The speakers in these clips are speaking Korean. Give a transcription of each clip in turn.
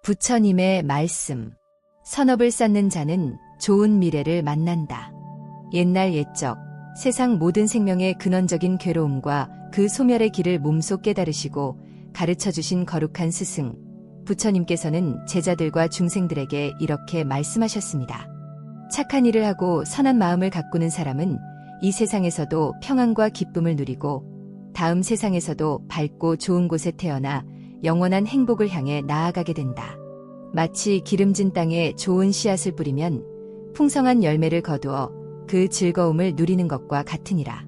부처님의 말씀. 선업을 쌓는 자는 좋은 미래를 만난다. 옛날 옛적 세상 모든 생명의 근원적인 괴로움과 그 소멸의 길을 몸소 깨달으시고 가르쳐주신 거룩한 스승, 부처님께서는 제자들과 중생들에게 이렇게 말씀하셨습니다. 착한 일을 하고 선한 마음을 가꾸는 사람은 이 세상에서도 평안과 기쁨을 누리고 다음 세상에서도 밝고 좋은 곳에 태어나 영원한 행복을 향해 나아가게 된다. 마치 기름진 땅에 좋은 씨앗을 뿌리면 풍성한 열매를 거두어 그 즐거움을 누리는 것과 같으니라.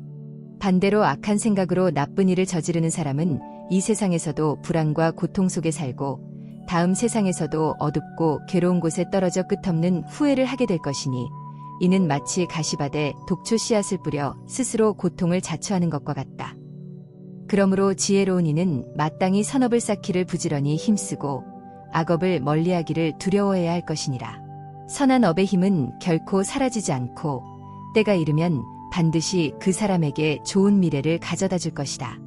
반대로 악한 생각으로 나쁜 일을 저지르는 사람은 이 세상에서도 불안과 고통 속에 살고 다음 세상에서도 어둡고 괴로운 곳에 떨어져 끝없는 후회를 하게 될 것이니 이는 마치 가시밭에 독초 씨앗을 뿌려 스스로 고통을 자초하는 것과 같다. 그러므로 지혜로운 이는 마땅히 선업을 쌓기를 부지런히 힘쓰고 악업을 멀리하기를 두려워해야 할 것이니라. 선한 업의 힘은 결코 사라지지 않고 때가 이르면 반드시 그 사람에게 좋은 미래를 가져다 줄 것이다.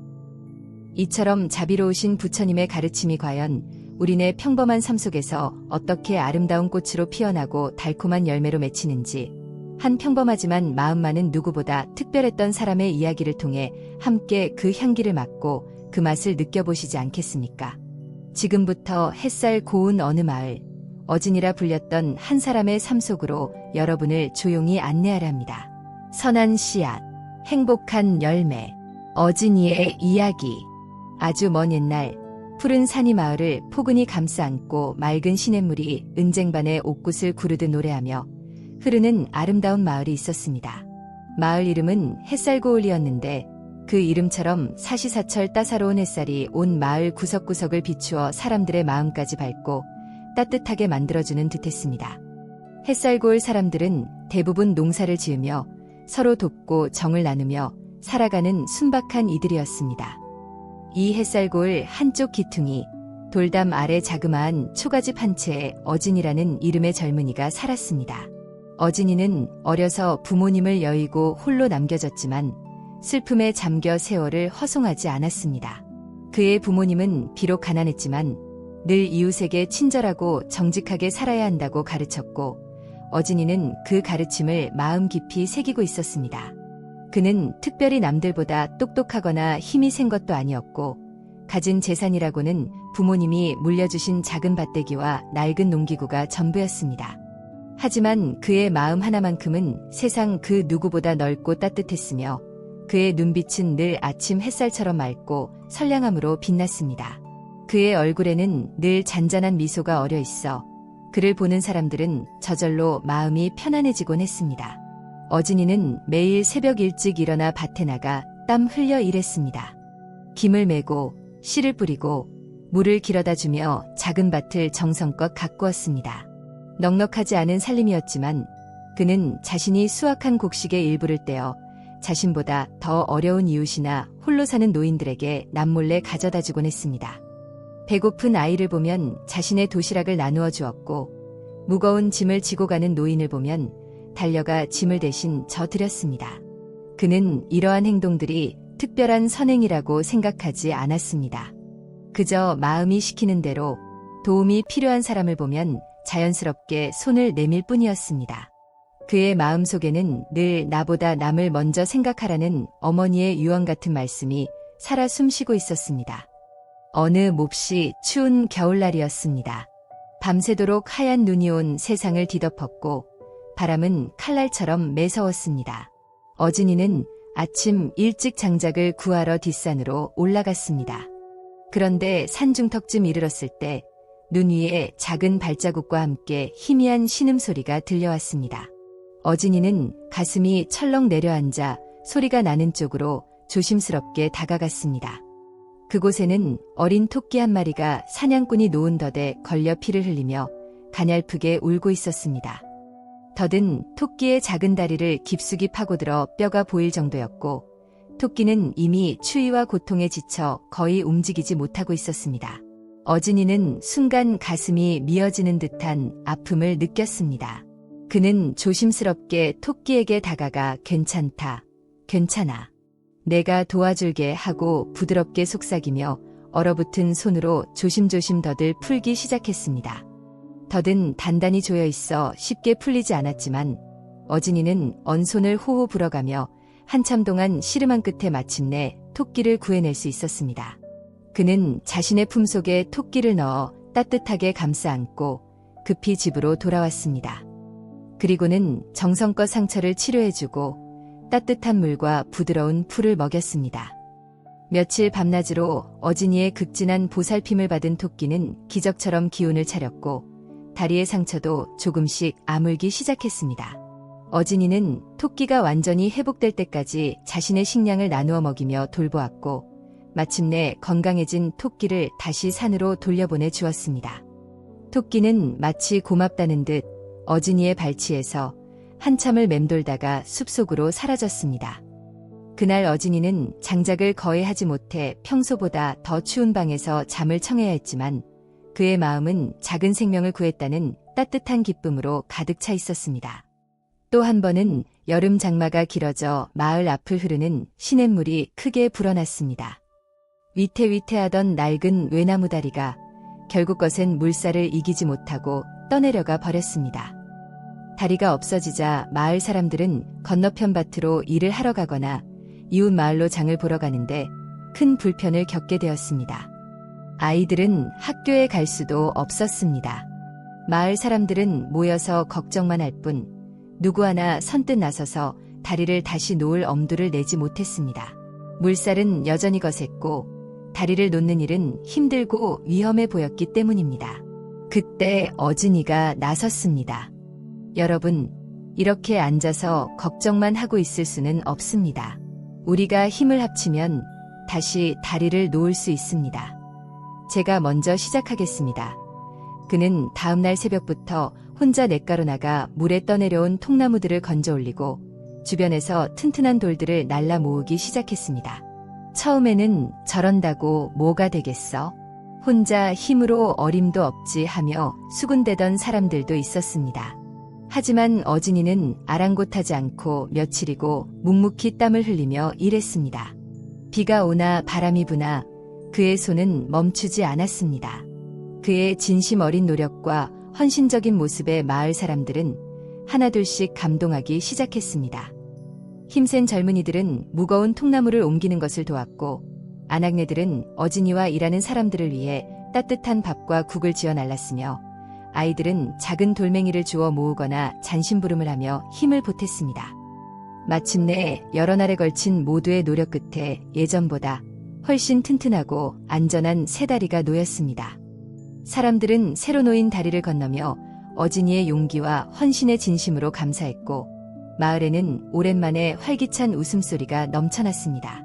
이처럼 자비로우신 부처님의 가르침이 과연 우리네 평범한 삶 속에서 어떻게 아름다운 꽃으로 피어나고 달콤한 열매로 맺히는지 한 평범하지만 마음 많은 누구보다 특별했던 사람의 이야기를 통해 함께 그 향기를 맡고 그 맛을 느껴보시지 않겠습니까? 지금부터 햇살 고운 어느 마을, 어진이라 불렸던 한 사람의 삶 속으로 여러분을 조용히 안내하려 합니다. 선한 씨앗, 행복한 열매, 어진이의 이야기. 아주 먼 옛날 푸른 산이 마을을 포근히 감싸 안고 맑은 시냇물이 은쟁반의 옥굿을 구르듯 노래하며 흐르는 아름다운 마을이 있었습니다. 마을 이름은 햇살고을이었는데 그 이름처럼 사시사철 따사로운 햇살이 온 마을 구석구석을 비추어 사람들의 마음까지 밝고 따뜻하게 만들어주는 듯했습니다. 햇살고을 사람들은 대부분 농사를 지으며 서로 돕고 정을 나누며 살아가는 순박한 이들이었습니다. 이 햇살고을 한쪽 기퉁이 돌담 아래 자그마한 초가집 한 채에 어진이라는 이름의 젊은이가 살았습니다. 어진이는 어려서 부모님을 여의고 홀로 남겨졌지만 슬픔에 잠겨 세월을 허송하지 않았습니다. 그의 부모님은 비록 가난했지만 늘 이웃에게 친절하고 정직하게 살아야 한다고 가르쳤고 어진이는 그 가르침을 마음 깊이 새기고 있었습니다. 그는 특별히 남들보다 똑똑하거나 힘이 센 것도 아니었고 가진 재산이라고는 부모님이 물려주신 작은 밭대기와 낡은 농기구가 전부였습니다. 하지만 그의 마음 하나만큼은 세상 그 누구보다 넓고 따뜻했으며 그의 눈빛은 늘 아침 햇살처럼 맑고 선량함으로 빛났습니다. 그의 얼굴에는 늘 잔잔한 미소가 어려 있어 그를 보는 사람들은 저절로 마음이 편안해지곤 했습니다. 어진이는 매일 새벽 일찍 일어나 밭에 나가 땀 흘려 일했습니다. 김을 메고 씨를 뿌리고 물을 길어다 주며 작은 밭을 정성껏 가꾸었습니다. 넉넉하지 않은 살림이었지만 그는 자신이 수확한 곡식의 일부를 떼어 자신보다 더 어려운 이웃이나 홀로 사는 노인들에게 남몰래 가져다 주곤 했습니다. 배고픈 아이를 보면 자신의 도시락을 나누어 주었고 무거운 짐을 지고 가는 노인을 보면 달려가 짐을 대신 져드렸습니다. 그는 이러한 행동들이 특별한 선행이라고 생각하지 않았습니다. 그저 마음이 시키는 대로 도움이 필요한 사람을 보면 자연스럽게 손을 내밀 뿐이었습니다. 그의 마음속에는 늘 나보다 남을 먼저 생각하라는 어머니의 유언 같은 말씀이 살아 숨쉬고 있었습니다. 어느 몹시 추운 겨울날이었습니다. 밤새도록 하얀 눈이 온 세상을 뒤덮었고 바람은 칼날처럼 매서웠습니다. 어진이는 아침 일찍 장작을 구하러 뒷산으로 올라갔습니다. 그런데 산중턱쯤 이르렀을 때 눈 위에 작은 발자국과 함께 희미한 신음소리가 들려왔습니다. 어진이는 가슴이 철렁 내려앉아 소리가 나는 쪽으로 조심스럽게 다가갔습니다. 그곳에는 어린 토끼 한 마리가 사냥꾼이 놓은 덫에 걸려 피를 흘리며 가냘프게 울고 있었습니다. 덫은 토끼의 작은 다리를 깊숙이 파고들어 뼈가 보일 정도였고 토끼는 이미 추위와 고통에 지쳐 거의 움직이지 못하고 있었습니다. 어진이는 순간 가슴이 미어지는 듯한 아픔을 느꼈습니다. 그는 조심스럽게 토끼에게 다가가 괜찮다, 괜찮아. 내가 도와줄게 하고 부드럽게 속삭이며 얼어붙은 손으로 조심조심 덫을 풀기 시작했습니다. 덫은 단단히 조여 있어 쉽게 풀리지 않았지만 어진이는 언손을 호호 불어가며 한참 동안 씨름한 끝에 마침내 토끼를 구해낼 수 있었습니다. 그는 자신의 품속에 토끼를 넣어 따뜻하게 감싸 안고 급히 집으로 돌아왔습니다. 그리고는 정성껏 상처를 치료해주고 따뜻한 물과 부드러운 풀을 먹였습니다. 며칠 밤낮으로 어진이의 극진한 보살핌을 받은 토끼는 기적처럼 기운을 차렸고 다리의 상처도 조금씩 아물기 시작했습니다. 어진이는 토끼가 완전히 회복될 때까지 자신의 식량을 나누어 먹이며 돌보았고 마침내 건강해진 토끼를 다시 산으로 돌려보내 주었습니다. 토끼는 마치 고맙다는 듯 어진이의 발치에서 한참을 맴돌다가 숲속으로 사라졌습니다. 그날 어진이는 장작을 거의 하지 못해 평소보다 더 추운 방에서 잠을 청해야 했지만 그의 마음은 작은 생명을 구했다는 따뜻한 기쁨으로 가득 차 있었습니다. 또 한 번은 여름 장마가 길어져 마을 앞을 흐르는 시냇물이 크게 불어났습니다. 위태위태하던 낡은 외나무 다리가 결국 거센 물살을 이기지 못하고 떠내려가 버렸습니다. 다리가 없어지자 마을 사람들은 건너편 밭으로 일을 하러 가거나 이웃 마을로 장을 보러 가는데 큰 불편을 겪게 되었습니다. 아이들은 학교에 갈 수도 없었습니다. 마을 사람들은 모여서 걱정만 할 뿐 누구 하나 선뜻 나서서 다리를 다시 놓을 엄두를 내지 못했습니다. 물살은 여전히 거셌고 다리를 놓는 일은 힘들고 위험해 보였기 때문입니다. 그때 어진이가 나섰습니다. 여러분, 이렇게 앉아서 걱정만 하고 있을 수는 없습니다. 우리가 힘을 합치면 다시 다리를 놓을 수 있습니다. 제가 먼저 시작하겠습니다. 그는 다음날 새벽부터 혼자 냇가로 나가 물에 떠내려온 통나무들을 건져 올리고 주변에서 튼튼한 돌들을 날라 모으기 시작했습니다. 처음에는 저런다고 뭐가 되겠어? 혼자 힘으로 어림도 없지 하며 수군대던 사람들도 있었습니다. 하지만 어진이는 아랑곳하지 않고 며칠이고 묵묵히 땀을 흘리며 일했습니다. 비가 오나 바람이 부나 그의 손은 멈추지 않았습니다. 그의 진심 어린 노력과 헌신적인 모습에 마을 사람들은 하나둘씩 감동하기 시작했습니다. 힘센 젊은이들은 무거운 통나무를 옮기는 것을 도왔고 아낙네들은 어진이와 일하는 사람들을 위해 따뜻한 밥과 국을 지어 날랐으며 아이들은 작은 돌멩이를 주워 모으거나 잔심부름을 하며 힘을 보탰습니다. 마침내 여러 날에 걸친 모두의 노력 끝에 예전보다 훨씬 튼튼하고 안전한 새 다리가 놓였습니다. 사람들은 새로 놓인 다리를 건너며 어진이의 용기와 헌신의 진심으로 감사했고 마을에는 오랜만에 활기찬 웃음소리가 넘쳐났습니다.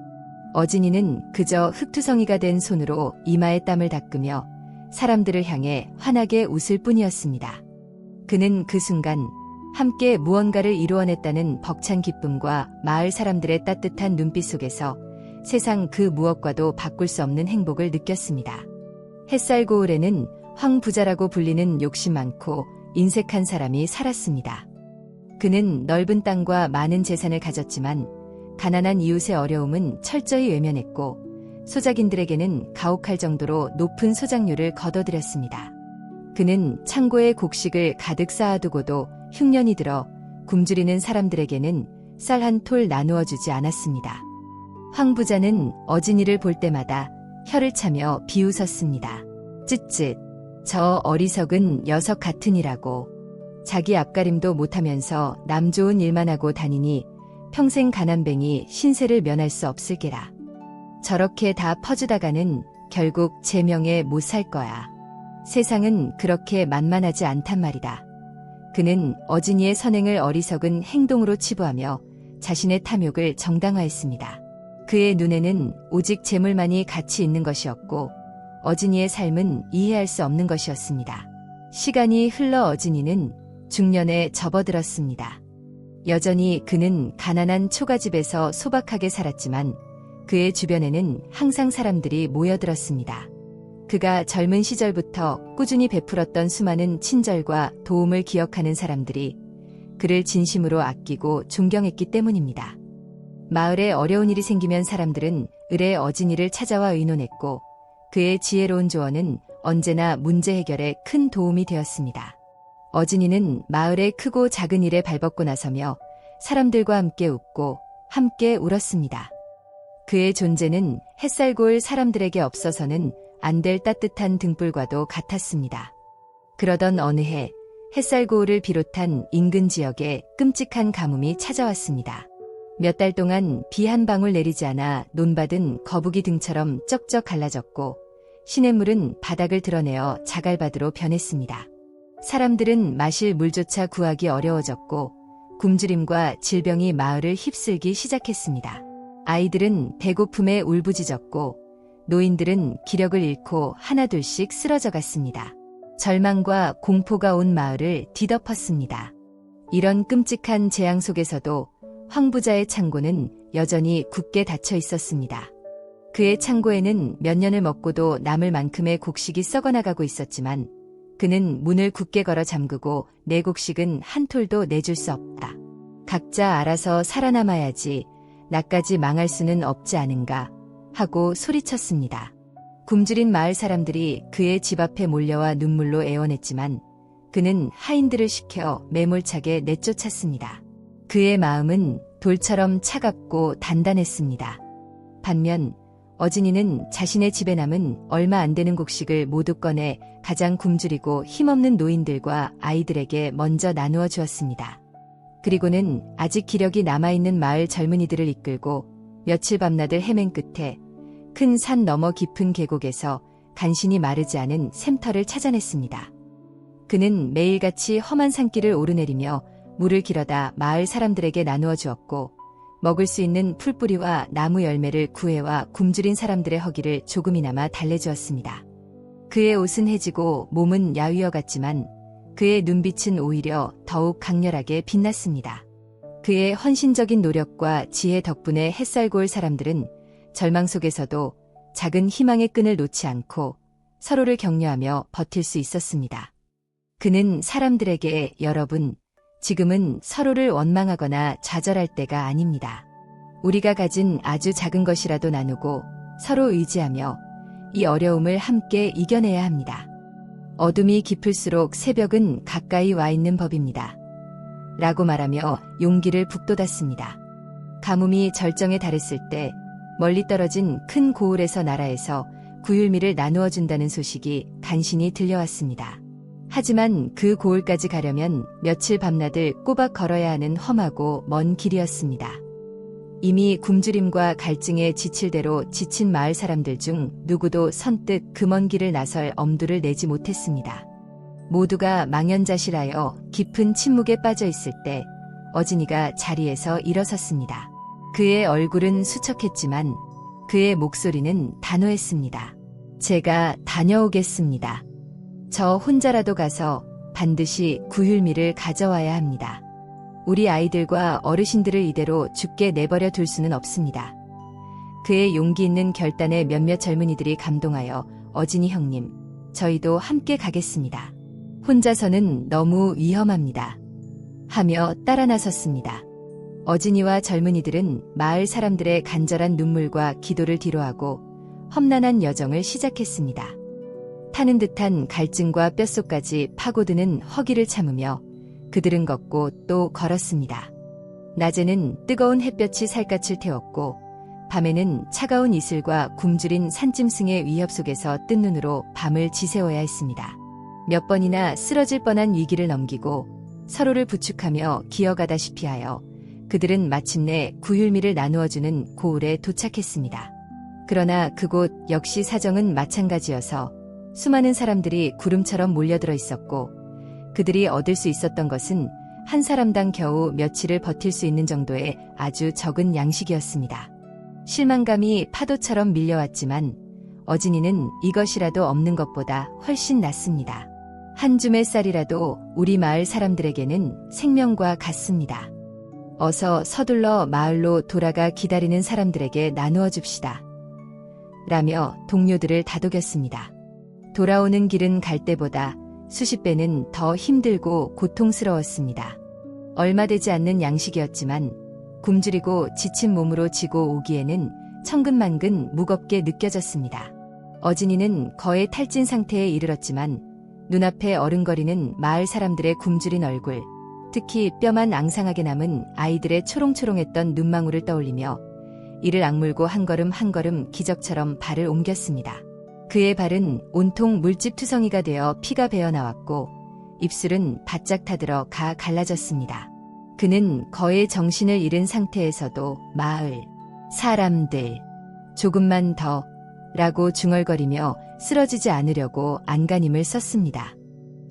어진이는 그저 흙투성이가 된 손으로 이마에 땀을 닦으며 사람들을 향해 환하게 웃을 뿐이었습니다. 그는 그 순간 함께 무언가를 이루어냈다는 벅찬 기쁨과 마을 사람들의 따뜻한 눈빛 속에서 세상 그 무엇과도 바꿀 수 없는 행복을 느꼈습니다. 햇살 고을에는 황부자라고 불리는 욕심 많고 인색한 사람이 살았습니다. 그는 넓은 땅과 많은 재산을 가졌지만 가난한 이웃의 어려움은 철저히 외면했고 소작인들에게는 가혹할 정도로 높은 소작료를 거둬들였습니다. 그는 창고에 곡식을 가득 쌓아두고도 흉년이 들어 굶주리는 사람들에게는 쌀 한 톨 나누어 주지 않았습니다. 황부자는 어진이를 볼 때마다 혀를 차며 비웃었습니다. 쯧쯧, 저 어리석은 녀석 같으니라고. 자기 앞가림도 못하면서 남 좋은 일만 하고 다니니 평생 가난뱅이 신세를 면할 수 없을 게라. 저렇게 다 퍼주다가는 결국 제 명에 못 살 거야. 세상은 그렇게 만만하지 않단 말이다. 그는 어진이의 선행을 어리석은 행동으로 치부하며 자신의 탐욕을 정당화했습니다. 그의 눈에는 오직 재물만이 가치 있는 것이었고 어진이의 삶은 이해할 수 없는 것이었습니다. 시간이 흘러 어진이는 중년에 접어들었습니다. 여전히 그는 가난한 초가집에서 소박하게 살았지만 그의 주변에는 항상 사람들이 모여들었습니다. 그가 젊은 시절부터 꾸준히 베풀었던 수많은 친절과 도움을 기억하는 사람들이 그를 진심으로 아끼고 존경했기 때문입니다. 마을에 어려운 일이 생기면 사람들은 을의 어진이를 찾아와 의논했고 그의 지혜로운 조언은 언제나 문제 해결에 큰 도움이 되었습니다. 어진이는 마을의 크고 작은 일에 발벗고 나서며 사람들과 함께 웃고 함께 울었습니다. 그의 존재는 햇살 고을 사람들에게 없어서는 안 될 따뜻한 등불과도 같았습니다. 그러던 어느 해 햇살 고을을 비롯한 인근 지역에 끔찍한 가뭄이 찾아왔습니다. 몇 달 동안 비 한 방울 내리지 않아 논밭은 거북이 등처럼 쩍쩍 갈라졌고 시냇물은 바닥을 드러내어 자갈바드로 변했습니다. 사람들은 마실 물조차 구하기 어려워졌고 굶주림과 질병이 마을을 휩쓸기 시작했습니다. 아이들은 배고픔에 울부짖었고 노인들은 기력을 잃고 하나둘씩 쓰러져 갔습니다. 절망과 공포가 온 마을을 뒤덮었습니다. 이런 끔찍한 재앙 속에서도 황부자의 창고는 여전히 굳게 닫혀 있었습니다. 그의 창고에는 몇 년을 먹고도 남을 만큼의 곡식이 썩어나가고 있었지만 그는 문을 굳게 걸어 잠그고 내 곡식은 한 톨도 내줄 수 없다. 각자 알아서 살아남아야지 나까지 망할 수는 없지 않은가 하고 소리쳤습니다. 굶주린 마을 사람들이 그의 집 앞에 몰려와 눈물로 애원했지만 그는 하인들을 시켜 매몰차게 내쫓았습니다. 그의 마음은 돌처럼 차갑고 단단했습니다. 반면 어진이는 자신의 집에 남은 얼마 안 되는 곡식을 모두 꺼내 가장 굶주리고 힘없는 노인들과 아이들에게 먼저 나누어 주었습니다. 그리고는 아직 기력이 남아있는 마을 젊은이들을 이끌고 며칠 밤낮을 헤맨 끝에 큰 산 너머 깊은 계곡에서 간신히 마르지 않은 샘터를 찾아냈습니다. 그는 매일같이 험한 산길을 오르내리며 물을 길어다 마을 사람들에게 나누어 주었고 먹을 수 있는 풀뿌리와 나무 열매를 구해와 굶주린 사람들의 허기를 조금이나마 달래주었습니다. 그의 옷은 해지고 몸은 야위어 갔지만 그의 눈빛은 오히려 더욱 강렬하게 빛났습니다. 그의 헌신적인 노력과 지혜 덕분에 햇살 고을 사람들은 절망 속에서도 작은 희망의 끈을 놓지 않고 서로를 격려하며 버틸 수 있었습니다. 그는 사람들에게 여러분, 지금은 서로를 원망하거나 좌절할 때가 아닙니다. 우리가 가진 아주 작은 것이라도 나누고 서로 의지하며 이 어려움을 함께 이겨내야 합니다. 어둠이 깊을수록 새벽은 가까이 와 있는 법입니다. 라고 말하며 용기를 북돋았습니다. 가뭄이 절정에 달했을 때 멀리 떨어진 큰 고을에서 나라에서 구휼미를 나누어 준다는 소식이 간신히 들려왔습니다. 하지만 그 고을까지 가려면 며칠 밤낮을 꼬박 걸어야 하는 험하고 먼 길이었습니다. 이미 굶주림과 갈증에 지칠 대로 지친 마을 사람들 중 누구도 선뜻 그 먼 길을 나설 엄두를 내지 못했습니다. 모두가 망연자실하여 깊은 침묵에 빠져 있을 때 어진이가 자리에서 일어섰습니다. 그의 얼굴은 수척했지만 그의 목소리는 단호했습니다. 제가 다녀오겠습니다. 저 혼자라도 가서 반드시 구휼미를 가져와야 합니다. 우리 아이들과 어르신들을 이대로 죽게 내버려 둘 수는 없습니다. 그의 용기 있는 결단에 몇몇 젊은이들이 감동하여 어진이 형님, 저희도 함께 가겠습니다. 혼자서는 너무 위험합니다. 하며 따라 나섰습니다. 어진이와 젊은이들은 마을 사람들의 간절한 눈물과 기도를 뒤로하고 험난한 여정을 시작했습니다. 타는 듯한 갈증과 뼛속까지 파고드는 허기를 참으며 그들은 걷고 또 걸었습니다. 낮에는 뜨거운 햇볕이 살갗을 태웠고 밤에는 차가운 이슬과 굶주린 산짐승의 위협 속에서 뜬 눈으로 밤을 지새워야 했습니다. 몇 번이나 쓰러질 뻔한 위기를 넘기고 서로를 부축하며 기어가다시피 하여 그들은 마침내 구휼미를 나누어주는 고을에 도착했습니다. 그러나 그곳 역시 사정은 마찬가지여서 수많은 사람들이 구름처럼 몰려들어 있었고 그들이 얻을 수 있었던 것은 한 사람당 겨우 며칠을 버틸 수 있는 정도의 아주 적은 양식이었습니다. 실망감이 파도처럼 밀려왔지만 어진이는 이것이라도 없는 것보다 훨씬 낫습니다. 한 줌의 쌀이라도 우리 마을 사람들에게는 생명과 같습니다. 어서 서둘러 마을로 돌아가 기다리는 사람들에게 나누어 줍시다. 라며 동료들을 다독였습니다. 돌아오는 길은 갈 때보다 수십 배는 더 힘들고 고통스러웠습니다. 얼마 되지 않는 양식이었지만 굶주리고 지친 몸으로 지고 오기에는 천근만근 무겁게 느껴졌습니다. 어진이는 거의 탈진 상태에 이르렀지만 눈앞에 어른거리는 마을 사람들의 굶주린 얼굴, 특히 뼈만 앙상하게 남은 아이들의 초롱초롱했던 눈망울을 떠올리며 이를 악물고 한 걸음 한 걸음 기적처럼 발을 옮겼습니다. 그의 발은 온통 물집투성이가 되어 피가 배어나왔고 입술은 바짝 타들어 갈라졌습니다. 그는 거의 정신을 잃은 상태에서도 마을 사람들 조금만 더 라고 중얼거리며 쓰러지지 않으려고 안간힘을 썼습니다.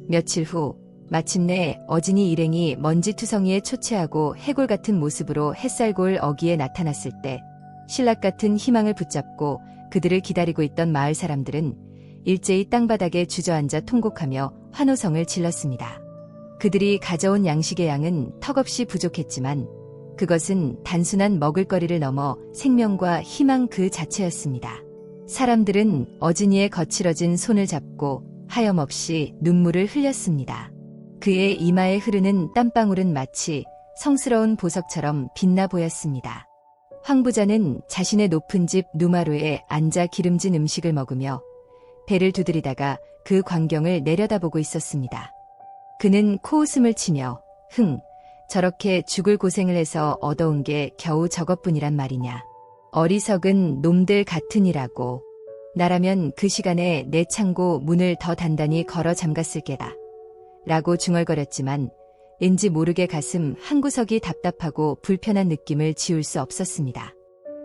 며칠 후 마침내 어진이 일행이 먼지투성이에 초췌하고 해골 같은 모습으로 햇살골 어귀에 나타났을 때 신락 같은 희망을 붙잡고 그들을 기다리고 있던 마을 사람들은 일제히 땅바닥에 주저앉아 통곡하며 환호성을 질렀습니다. 그들이 가져온 양식의 양은 턱없이 부족했지만 그것은 단순한 먹을거리를 넘어 생명과 희망 그 자체였습니다. 사람들은 어진이의 거칠어진 손을 잡고 하염없이 눈물을 흘렸습니다. 그의 이마에 흐르는 땀방울은 마치 성스러운 보석처럼 빛나 보였습니다. 황 부자는 자신의 높은 집 누마루에 앉아 기름진 음식을 먹으며 배를 두드리다가 그 광경을 내려다보고 있었습니다. 그는 코웃음을 치며 저렇게 죽을 고생을 해서 얻어온 게 겨우 저것뿐이란 말이냐. 어리석은 놈들 같으니라고. 나라면 그 시간에 내 창고 문을 더 단단히 걸어 잠갔을 게다. 라고 중얼거렸지만 왠지 모르게 가슴 한구석이 답답하고 불편한 느낌을 지울 수 없었습니다.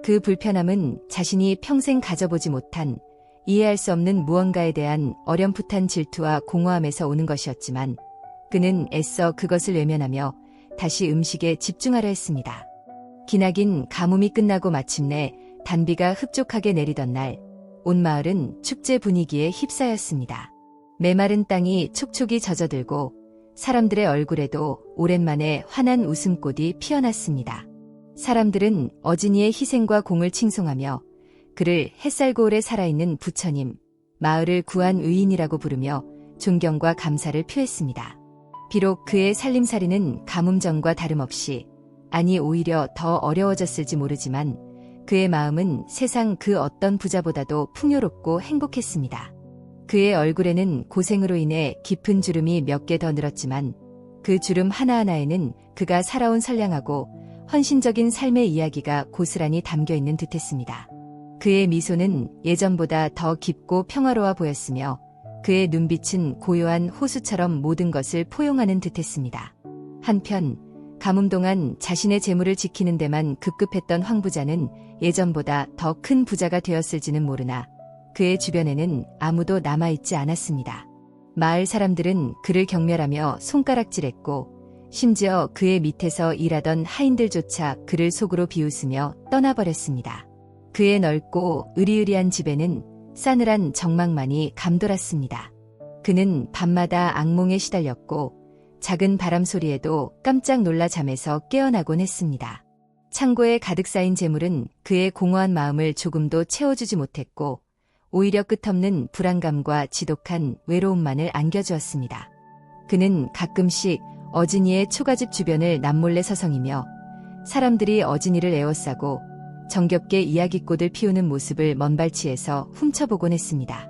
그 불편함은 자신이 평생 가져보지 못한 이해할 수 없는 무언가에 대한 어렴풋한 질투와 공허함에서 오는 것이었지만 그는 애써 그것을 외면하며 다시 음식에 집중하려 했습니다. 기나긴 가뭄이 끝나고 마침내 단비가 흡족하게 내리던 날, 온 마을은 축제 분위기에 휩싸였습니다. 메마른 땅이 촉촉이 젖어들고 사람들의 얼굴에도 오랜만에 환한 웃음꽃이 피어났습니다. 사람들은 어진이의 희생과 공을 칭송하며 그를 햇살고을에 살아있는 부처님, 마을을 구한 의인이라고 부르며 존경과 감사를 표했습니다. 비록 그의 살림살이는 가뭄 전과 다름없이, 아니 오히려 더 어려워졌을지 모르지만 그의 마음은 세상 그 어떤 부자보다도 풍요롭고 행복했습니다. 그의 얼굴에는 고생으로 인해 깊은 주름이 몇 개 더 늘었지만 그 주름 하나하나에는 그가 살아온 선량하고 헌신적인 삶의 이야기가 고스란히 담겨있는 듯했습니다. 그의 미소는 예전보다 더 깊고 평화로워 보였으며 그의 눈빛은 고요한 호수처럼 모든 것을 포용하는 듯했습니다. 한편 가뭄 동안 자신의 재물을 지키는 데만 급급했던 황 부자는 예전보다 더 큰 부자가 되었을지는 모르나 그의 주변에는 아무도 남아있지 않았습니다. 마을 사람들은 그를 경멸하며 손가락질했고 심지어 그의 밑에서 일하던 하인들조차 그를 속으로 비웃으며 떠나버렸습니다. 그의 넓고 으리으리한 집에는 싸늘한 정막만이 감돌았습니다. 그는 밤마다 악몽에 시달렸고 작은 바람 소리에도 깜짝 놀라 잠에서 깨어나곤 했습니다. 창고에 가득 쌓인 재물은 그의 공허한 마음을 조금도 채워주지 못했고 오히려 끝없는 불안감과 지독한 외로움만을 안겨주었습니다. 그는 가끔씩 어진이의 초가집 주변을 남몰래 서성이며 사람들이 어진이를 에워싸고 정겹게 이야기꽃을 피우는 모습을 먼발치에서 훔쳐보곤 했습니다.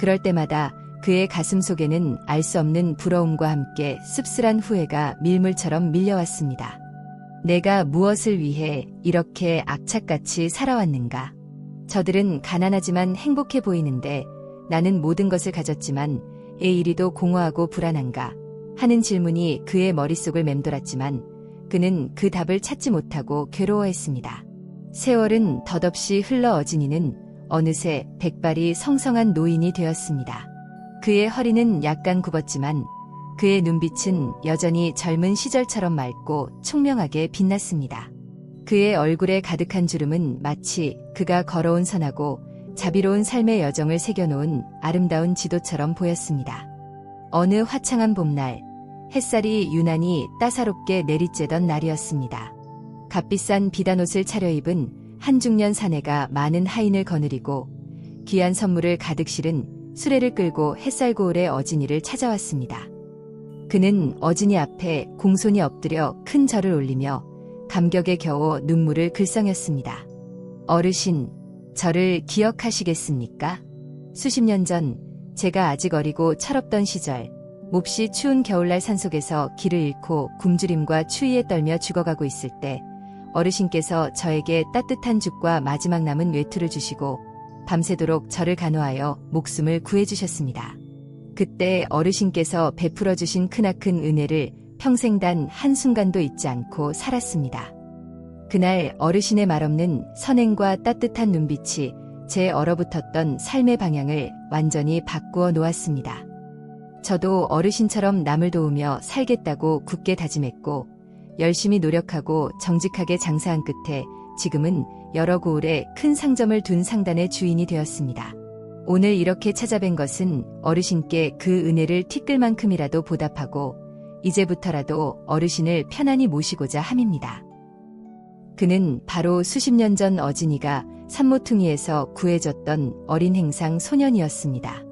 그럴 때마다 그의 가슴 속에는 알 수 없는 부러움과 함께 씁쓸한 후회가 밀물처럼 밀려왔습니다. 내가 무엇을 위해 이렇게 악착같이 살아왔는가? 저들은 가난하지만 행복해 보이는데 나는 모든 것을 가졌지만 애 이리도 공허하고 불안한가? 하는 질문이 그의 머릿속을 맴돌았지만 그는 그 답을 찾지 못하고 괴로워했습니다. 세월은 덧없이 흘러 어진이는 어느새 백발이 성성한 노인이 되었습니다. 그의 허리는 약간 굽었지만 그의 눈빛은 여전히 젊은 시절처럼 맑고 총명하게 빛났습니다. 그의 얼굴에 가득한 주름은 마치 그가 걸어온 선하고 자비로운 삶의 여정을 새겨놓은 아름다운 지도처럼 보였습니다. 어느 화창한 봄날, 햇살이 유난히 따사롭게 내리쬐던 날이었습니다. 값비싼 비단옷을 차려입은 한중년 사내가 많은 하인을 거느리고 귀한 선물을 가득 실은 수레를 끌고 햇살고을의 어진이를 찾아왔습니다. 그는 어진이 앞에 공손히 엎드려 큰 절을 올리며 감격에 겨워 눈물을 글썽였습니다. 어르신, 저를 기억하시겠습니까? 수십 년 전, 제가 아직 어리고 철없던 시절, 몹시 추운 겨울날 산속에서 길을 잃고 굶주림과 추위에 떨며 죽어가고 있을 때, 어르신께서 저에게 따뜻한 죽과 마지막 남은 외투를 주시고, 밤새도록 저를 간호하여 목숨을 구해주셨습니다. 그때 어르신께서 베풀어 주신 크나큰 은혜를 평생 단 한순간도 잊지 않고 살았습니다. 그날 어르신의 말없는 선행과 따뜻한 눈빛이 제 얼어붙었던 삶의 방향을 완전히 바꾸어 놓았습니다. 저도 어르신처럼 남을 도우며 살겠다고 굳게 다짐했고, 열심히 노력하고 정직하게 장사한 끝에 지금은 여러 고을에 큰 상점을 둔 상단의 주인이 되었습니다. 오늘 이렇게 찾아뵌 것은 어르신께 그 은혜를 티끌만큼이라도 보답하고 이제부터라도 어르신을 편안히 모시고자 함입니다. 그는 바로 수십 년 전 어진이가 산모퉁이에서 구해줬던 어린 행상 소년이었습니다.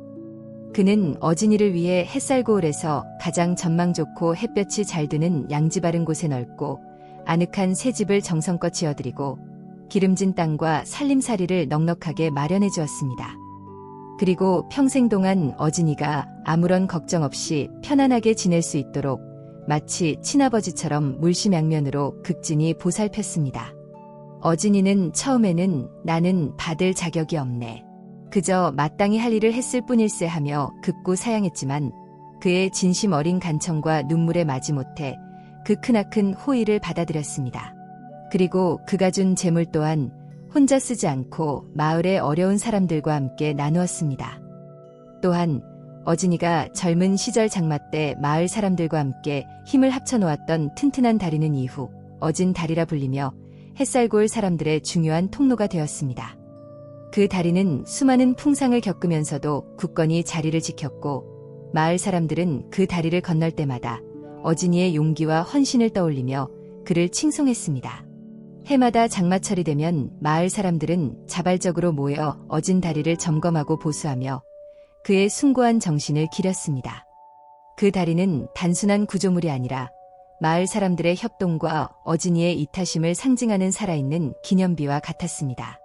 그는 어진이를 위해 햇살고을에서 가장 전망 좋고 햇볕이 잘 드는 양지 바른 곳에 넓고 아늑한 새 집을 정성껏 지어드리고 기름진 땅과 살림살이를 넉넉하게 마련해 주었습니다. 그리고 평생 동안 어진이가 아무런 걱정 없이 편안하게 지낼 수 있도록 마치 친아버지처럼 물심양면으로 극진히 보살폈습니다. 어진이는 처음에는 나는 받을 자격이 없네. 그저 마땅히 할 일을 했을 뿐일세 하며 극구 사양했지만 그의 진심 어린 간청과 눈물에 마지못해 그 크나큰 호의를 받아들였습니다. 그리고 그가 준 재물 또한 혼자 쓰지 않고 마을의 어려운 사람들과 함께 나누었습니다. 또한 어진이가 젊은 시절 장마 때 마을 사람들과 함께 힘을 합쳐놓았던 튼튼한 다리는 이후 어진 다리라 불리며 햇살고을 사람들의 중요한 통로가 되었습니다. 그 다리는 수많은 풍상을 겪으면서도 굳건히 자리를 지켰고 마을 사람들은 그 다리를 건널 때마다 어진이의 용기와 헌신을 떠올리며 그를 칭송했습니다. 해마다 장마철이 되면 마을 사람들은 자발적으로 모여 어진 다리를 점검하고 보수하며 그의 숭고한 정신을 기렸습니다. 그 다리는 단순한 구조물이 아니라 마을 사람들의 협동과 어진이의 이타심을 상징하는 살아있는 기념비와 같았습니다.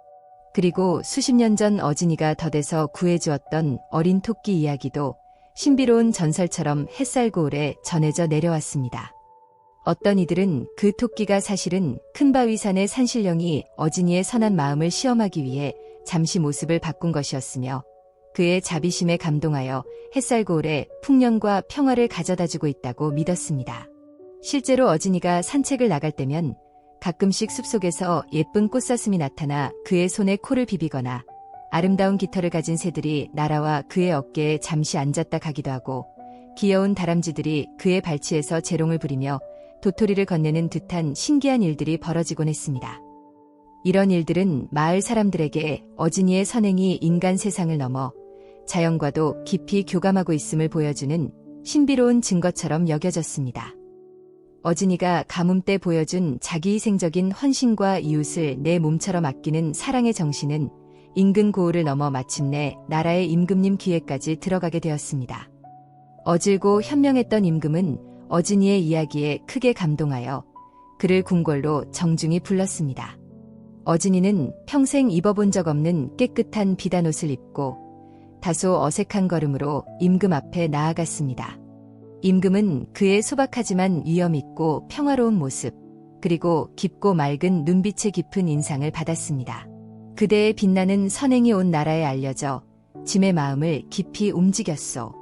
그리고 수십 년 전 어진이가 덫에서 구해주었던 어린 토끼 이야기도 신비로운 전설처럼 햇살고을에 전해져 내려왔습니다. 어떤 이들은 그 토끼가 사실은 큰바위산의 산신령이 어진이의 선한 마음을 시험하기 위해 잠시 모습을 바꾼 것이었으며 그의 자비심에 감동하여 햇살고을에 풍년과 평화를 가져다주고 있다고 믿었습니다. 실제로 어진이가 산책을 나갈 때면 가끔씩 숲속에서 예쁜 꽃사슴이 나타나 그의 손에 코를 비비거나 아름다운 깃털을 가진 새들이 날아와 그의 어깨에 잠시 앉았다 가기도 하고 귀여운 다람쥐들이 그의 발치에서 재롱을 부리며 도토리를 건네는 듯한 신기한 일들이 벌어지곤 했습니다. 이런 일들은 마을 사람들에게 어진이의 선행이 인간 세상을 넘어 자연과도 깊이 교감하고 있음을 보여주는 신비로운 증거처럼 여겨졌습니다. 어진이가 가뭄 때 보여준 자기희생적인 헌신과 이웃을 내 몸처럼 아끼는 사랑의 정신은 인근 고을을 넘어 마침내 나라의 임금님 귀에까지 들어가게 되었습니다. 어질고 현명했던 임금은 어진이의 이야기에 크게 감동하여 그를 궁궐로 정중히 불렀습니다. 어진이는 평생 입어본 적 없는 깨끗한 비단옷을 입고 다소 어색한 걸음으로 임금 앞에 나아갔습니다. 임금은 그의 소박하지만 위엄있고 평화로운 모습, 그리고 깊고 맑은 눈빛의 깊은 인상을 받았습니다. 그대의 빛나는 선행이 온 나라에 알려져 짐의 마음을 깊이 움직였소.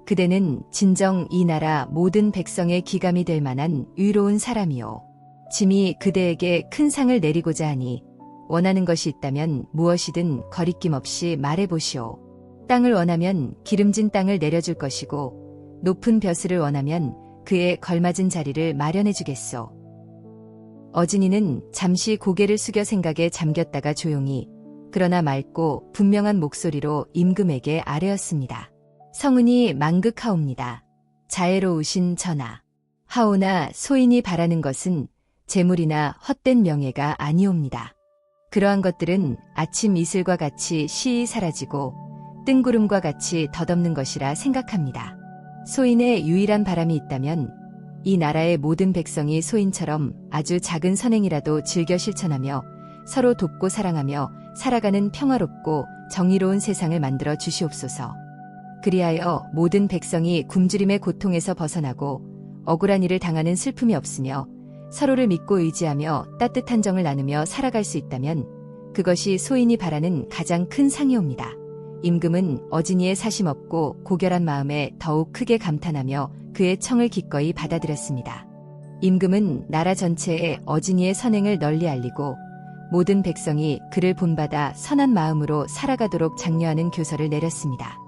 그대는 진정 이 나라 모든 백성의 기감이 될 만한 의로운 사람이오. 짐이 그대에게 큰 상을 내리고자 하니 원하는 것이 있다면 무엇이든 거리낌 없이 말해보시오. 땅을 원하면 기름진 땅을 내려줄 것이고 높은 벼슬을 원하면 그에 걸맞은 자리를 마련해주겠소. 어진이는 잠시 고개를 숙여 생각에 잠겼다가 조용히 그러나 맑고 분명한 목소리로 임금에게 아뢰었습니다. 성은이 망극하옵니다. 자애로우신 전하. 하오나 소인이 바라는 것은 재물이나 헛된 명예가 아니옵니다. 그러한 것들은 아침 이슬과 같이 시이 사라지고 뜬구름과 같이 덧없는 것이라 생각합니다. 소인의 유일한 바람이 있다면 이 나라의 모든 백성이 소인처럼 아주 작은 선행이라도 즐겨 실천하며 서로 돕고 사랑하며 살아가는 평화롭고 정의로운 세상을 만들어 주시옵소서. 그리하여 모든 백성이 굶주림의 고통에서 벗어나고 억울한 일을 당하는 슬픔이 없으며 서로를 믿고 의지하며 따뜻한 정을 나누며 살아갈 수 있다면 그것이 소인이 바라는 가장 큰 상이옵니다. 임금은 어진이의 사심 없고 고결한 마음에 더욱 크게 감탄하며 그의 청을 기꺼이 받아들였습니다. 임금은 나라 전체에 어진이의 선행을 널리 알리고 모든 백성이 그를 본받아 선한 마음으로 살아가도록 장려하는 교서를 내렸습니다.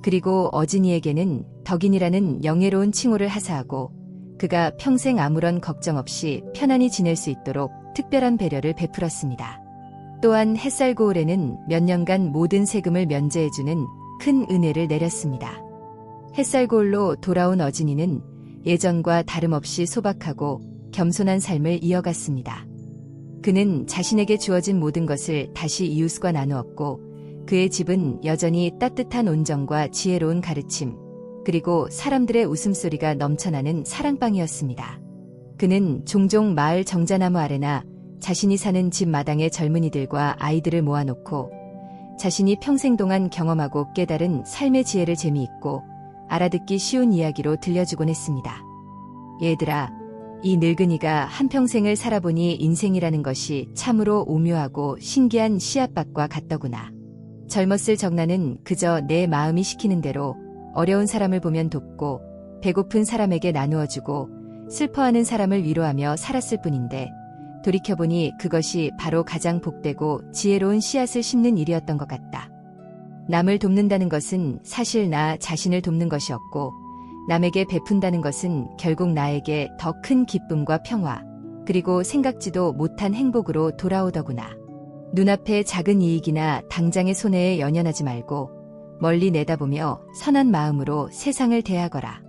그리고 어진이에게는 덕인이라는 영예로운 칭호를 하사하고 그가 평생 아무런 걱정 없이 편안히 지낼 수 있도록 특별한 배려를 베풀었습니다. 또한 햇살고을에는 몇 년간 모든 세금을 면제해주는 큰 은혜를 내렸습니다. 햇살고을로 돌아온 어진이는 예전과 다름없이 소박하고 겸손한 삶을 이어갔습니다. 그는 자신에게 주어진 모든 것을 다시 이웃과 나누었고 그의 집은 여전히 따뜻한 온정과 지혜로운 가르침, 그리고 사람들의 웃음소리가 넘쳐나는 사랑방이었습니다. 그는 종종 마을 정자나무 아래나 자신이 사는 집 마당에 젊은이들과 아이들을 모아놓고 자신이 평생 동안 경험하고 깨달은 삶의 지혜를 재미있고 알아듣기 쉬운 이야기로 들려주곤 했습니다. 얘들아, 이 늙은이가 한평생을 살아보니 인생이라는 것이 참으로 오묘하고 신기한 씨앗밭과 같더구나. 젊었을 적나는 그저 내 마음이 시키는 대로 어려운 사람을 보면 돕고 배고픈 사람에게 나누어주고 슬퍼하는 사람을 위로하며 살았을 뿐인데 돌이켜보니 그것이 바로 가장 복되고 지혜로운 씨앗을 심는 일이었던 것 같다. 남을 돕는다는 것은 사실 나 자신을 돕는 것이었고 남에게 베푼다는 것은 결국 나에게 더 큰 기쁨과 평화, 그리고 생각지도 못한 행복으로 돌아오더구나. 눈앞의 작은 이익이나 당장의 손해에 연연하지 말고 멀리 내다보며 선한 마음으로 세상을 대하거라.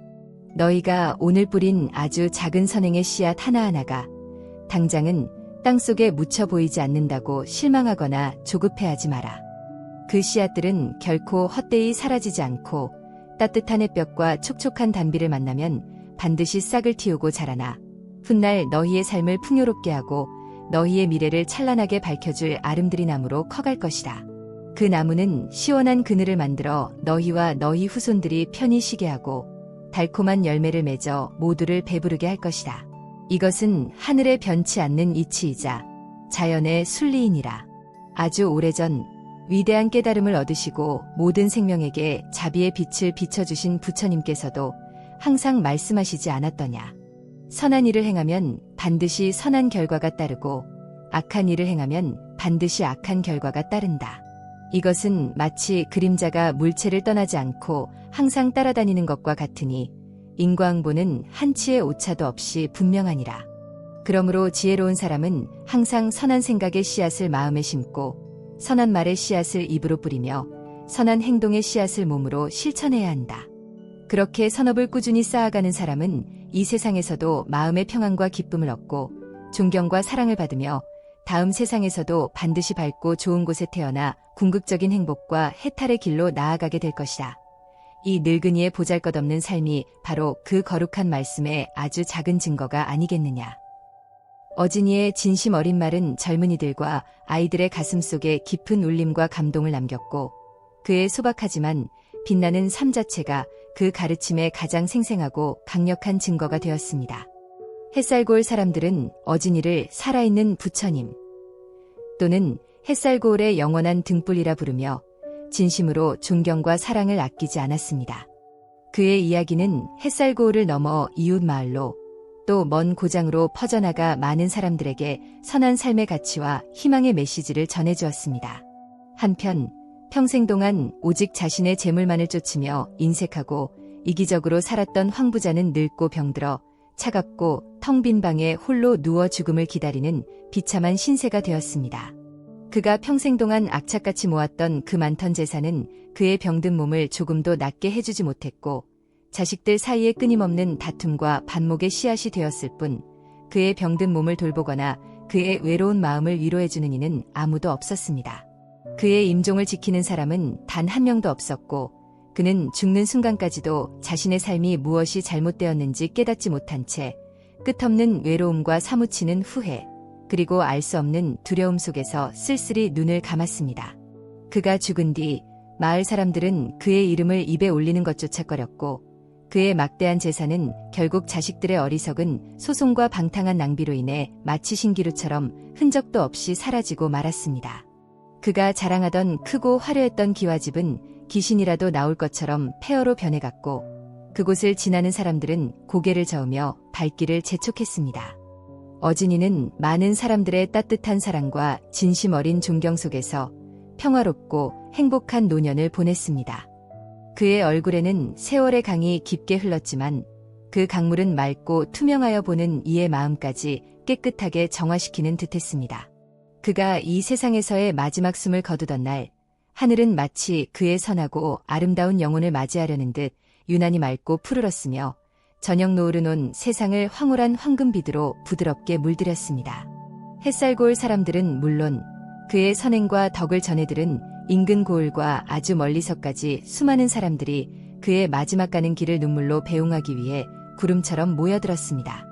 너희가 오늘 뿌린 아주 작은 선행의 씨앗 하나하나가 당장은 땅속에 묻혀 보이지 않는다고 실망하거나 조급해하지 마라. 그 씨앗들은 결코 헛되이 사라지지 않고 따뜻한 햇볕과 촉촉한 단비를 만나면 반드시 싹을 틔우고 자라나 훗날 너희의 삶을 풍요롭게 하고 너희의 미래를 찬란하게 밝혀줄 아름드리 나무로 커갈 것이다. 그 나무는 시원한 그늘을 만들어 너희와 너희 후손들이 편히 쉬게 하고 달콤한 열매를 맺어 모두를 배부르게 할 것이다. 이것은 하늘에 변치 않는 이치이자 자연의 순리이니라. 아주 오래전 위대한 깨달음을 얻으시고 모든 생명에게 자비의 빛을 비춰주신 부처님께서도 항상 말씀하시지 않았더냐. 선한 일을 행하면 반드시 선한 결과가 따르고 악한 일을 행하면 반드시 악한 결과가 따른다. 이것은 마치 그림자가 물체를 떠나지 않고 항상 따라다니는 것과 같으니 인과응보는 한치의 오차도 없이 분명하니라. 그러므로 지혜로운 사람은 항상 선한 생각의 씨앗을 마음에 심고 선한 말의 씨앗을 입으로 뿌리며 선한 행동의 씨앗을 몸으로 실천해야 한다. 그렇게 선업을 꾸준히 쌓아가는 사람은 이 세상에서도 마음의 평안과 기쁨을 얻고 존경과 사랑을 받으며 다음 세상에서도 반드시 밝고 좋은 곳에 태어나 궁극적인 행복과 해탈의 길로 나아가게 될 것이다. 이 늙은이의 보잘것없는 삶이 바로 그 거룩한 말씀의 아주 작은 증거가 아니겠느냐. 어진이의 진심 어린 말은 젊은이들과 아이들의 가슴 속에 깊은 울림과 감동을 남겼고 그의 소박하지만 빛나는 삶 자체가 그 가르침의 가장 생생하고 강력한 증거가 되었습니다. 햇살고을 사람들은 어진이를 살아있는 부처님 또는 햇살고을의 영원한 등불이라 부르며 진심으로 존경과 사랑을 아끼지 않았습니다. 그의 이야기는 햇살고을을 넘어 이웃 마을로 또 먼 고장으로 퍼져나가 많은 사람들에게 선한 삶의 가치와 희망의 메시지를 전해주었습니다. 한편 평생 동안 오직 자신의 재물만을 쫓으며 인색하고 이기적으로 살았던 황부자는 늙고 병들어 차갑고 텅 빈 방에 홀로 누워 죽음을 기다리는 비참한 신세가 되었습니다. 그가 평생 동안 악착같이 모았던 그 많던 재산은 그의 병든 몸을 조금도 낫게 해주지 못했고 자식들 사이에 끊임없는 다툼과 반목의 씨앗이 되었을 뿐 그의 병든 몸을 돌보거나 그의 외로운 마음을 위로해주는 이는 아무도 없었습니다. 그의 임종을 지키는 사람은 단 한 명도 없었고 그는 죽는 순간까지도 자신의 삶이 무엇이 잘못되었는지 깨닫지 못한 채 끝없는 외로움과 사무치는 후회, 그리고 알 수 없는 두려움 속에서 쓸쓸히 눈을 감았습니다. 그가 죽은 뒤 마을 사람들은 그의 이름을 입에 올리는 것조차 꺼렸고 그의 막대한 재산은 결국 자식들의 어리석은 소송과 방탕한 낭비로 인해 마치 신기루처럼 흔적도 없이 사라지고 말았습니다. 그가 자랑하던 크고 화려했던 기와집은 귀신이라도 나올 것처럼 폐허로 변해갔고 그곳을 지나는 사람들은 고개를 저으며 발길을 재촉했습니다. 어진이는 많은 사람들의 따뜻한 사랑과 진심 어린 존경 속에서 평화롭고 행복한 노년을 보냈습니다. 그의 얼굴에는 세월의 강이 깊게 흘렀지만 그 강물은 맑고 투명하여 보는 이의 마음까지 깨끗하게 정화시키는 듯했습니다. 그가 이 세상에서의 마지막 숨을 거두던 날, 하늘은 마치 그의 선하고 아름다운 영혼을 맞이하려는 듯 유난히 맑고 푸르렀으며 저녁 노을은 온 세상을 황홀한 황금비두로 부드럽게 물들였습니다. 햇살 고을 사람들은 물론 그의 선행과 덕을 전해들은 인근 고을과 아주 멀리서까지 수많은 사람들이 그의 마지막 가는 길을 눈물로 배웅하기 위해 구름처럼 모여들었습니다.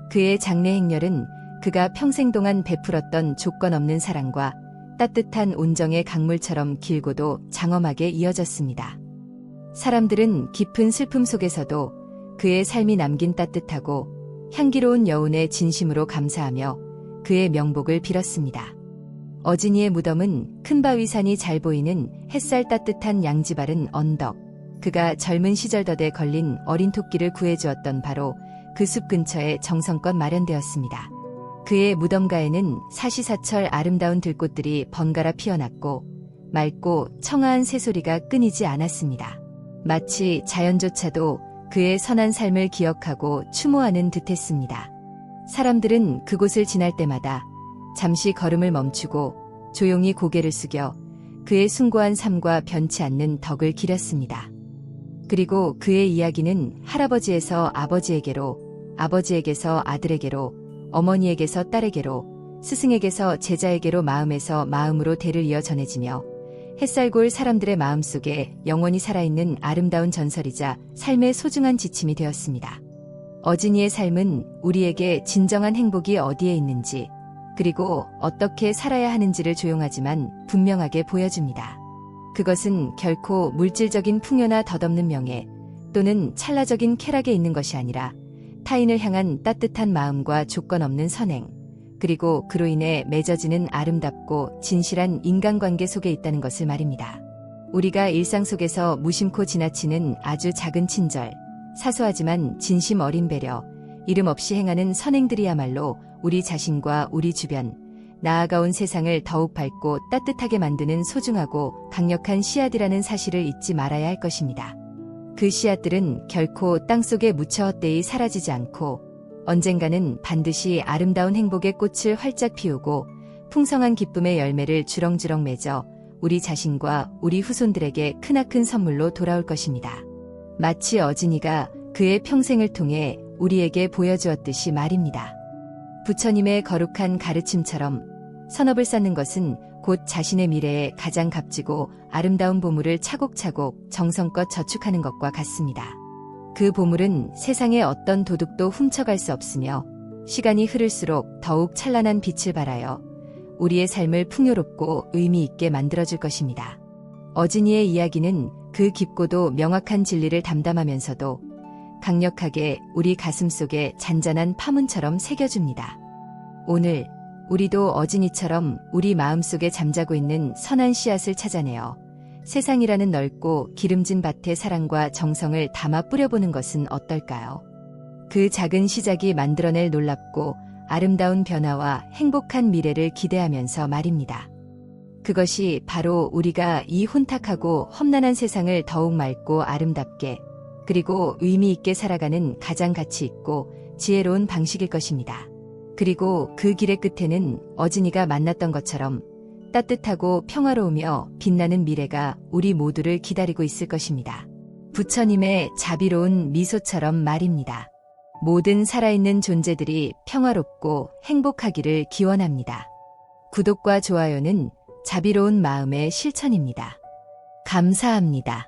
그의 장례 행렬은 그가 평생 동안 베풀었던 조건 없는 사랑과 따뜻한 온정의 강물처럼 길고도 장엄하게 이어졌습니다. 사람들은 깊은 슬픔 속에서도 그의 삶이 남긴 따뜻하고 향기로운 여운에 진심으로 감사하며 그의 명복을 빌었습니다. 어진이의 무덤은 큰 바위산이 잘 보이는 햇살 따뜻한 양지바른 언덕, 그가 젊은 시절 덫에 걸린 어린 토끼를 구해주었던 바로 그 숲 근처에 정성껏 마련되었습니다. 그의 무덤가에는 사시사철 아름다운 들꽃들이 번갈아 피어났고 맑고 청아한 새소리가 끊이지 않았습니다. 마치 자연조차도 그의 선한 삶을 기억하고 추모하는 듯했습니다. 사람들은 그곳을 지날 때마다 잠시 걸음을 멈추고 조용히 고개를 숙여 그의 숭고한 삶과 변치 않는 덕을 기렸습니다. 그리고 그의 이야기는 할아버지에서 아버지에게로, 아버지에게서 아들에게로, 어머니에게서 딸에게로, 스승에게서 제자에게로 마음에서 마음으로 대를 이어 전해지며 햇살 고을 사람들의 마음속에 영원히 살아있는 아름다운 전설이자 삶의 소중한 지침이 되었습니다. 어진이의 삶은 우리에게 진정한 행복이 어디에 있는지, 그리고 어떻게 살아야 하는지를 조용하지만 분명하게 보여줍니다. 그것은 결코 물질적인 풍요나 덧없는 명예 또는 찰나적인 쾌락에 있는 것이 아니라 타인을 향한 따뜻한 마음과 조건 없는 선행, 그리고 그로 인해 맺어지는 아름답고 진실한 인간관계 속에 있다는 것을 말입니다. 우리가 일상 속에서 무심코 지나치는 아주 작은 친절, 사소하지만 진심 어린 배려, 이름 없이 행하는 선행들이야말로 우리 자신과 우리 주변, 나아가온 세상을 더욱 밝고 따뜻하게 만드는 소중하고 강력한 씨앗이라는 사실을 잊지 말아야 할 것입니다. 그 씨앗들은 결코 땅속에 묻혀 헛되이 사라지지 않고 언젠가는 반드시 아름다운 행복의 꽃을 활짝 피우고 풍성한 기쁨의 열매를 주렁주렁 맺어 우리 자신과 우리 후손들에게 크나큰 선물로 돌아올 것입니다. 마치 어진이가 그의 평생을 통해 우리에게 보여주었듯이 말입니다. 부처님의 거룩한 가르침처럼 선업을 쌓는 것은 곧 자신의 미래에 가장 값지고 아름다운 보물을 차곡차곡 정성껏 저축하는 것과 같습니다. 그 보물은 세상의 어떤 도둑도 훔쳐갈 수 없으며 시간이 흐를수록 더욱 찬란한 빛을 발하여 우리의 삶을 풍요롭고 의미 있게 만들어줄 것입니다. 어진이의 이야기는 그 깊고도 명확한 진리를 담담하면서도 강력하게 우리 가슴속에 잔잔한 파문처럼 새겨줍니다. 오늘 우리도 어진이처럼 우리 마음속에 잠자고 있는 선한 씨앗을 찾아내어 세상이라는 넓고 기름진 밭에 사랑과 정성을 담아 뿌려보는 것은 어떨까요? 그 작은 시작이 만들어낼 놀랍고 아름다운 변화와 행복한 미래를 기대하면서 말입니다. 그것이 바로 우리가 이 혼탁하고 험난한 세상을 더욱 맑고 아름답게 그리고 의미 있게 살아가는 가장 가치 있고 지혜로운 방식일 것입니다. 그리고 그 길의 끝에는 어진이가 만났던 것처럼 따뜻하고 평화로우며 빛나는 미래가 우리 모두를 기다리고 있을 것입니다. 부처님의 자비로운 미소처럼 말입니다. 모든 살아있는 존재들이 평화롭고 행복하기를 기원합니다. 구독과 좋아요는 자비로운 마음의 실천입니다. 감사합니다.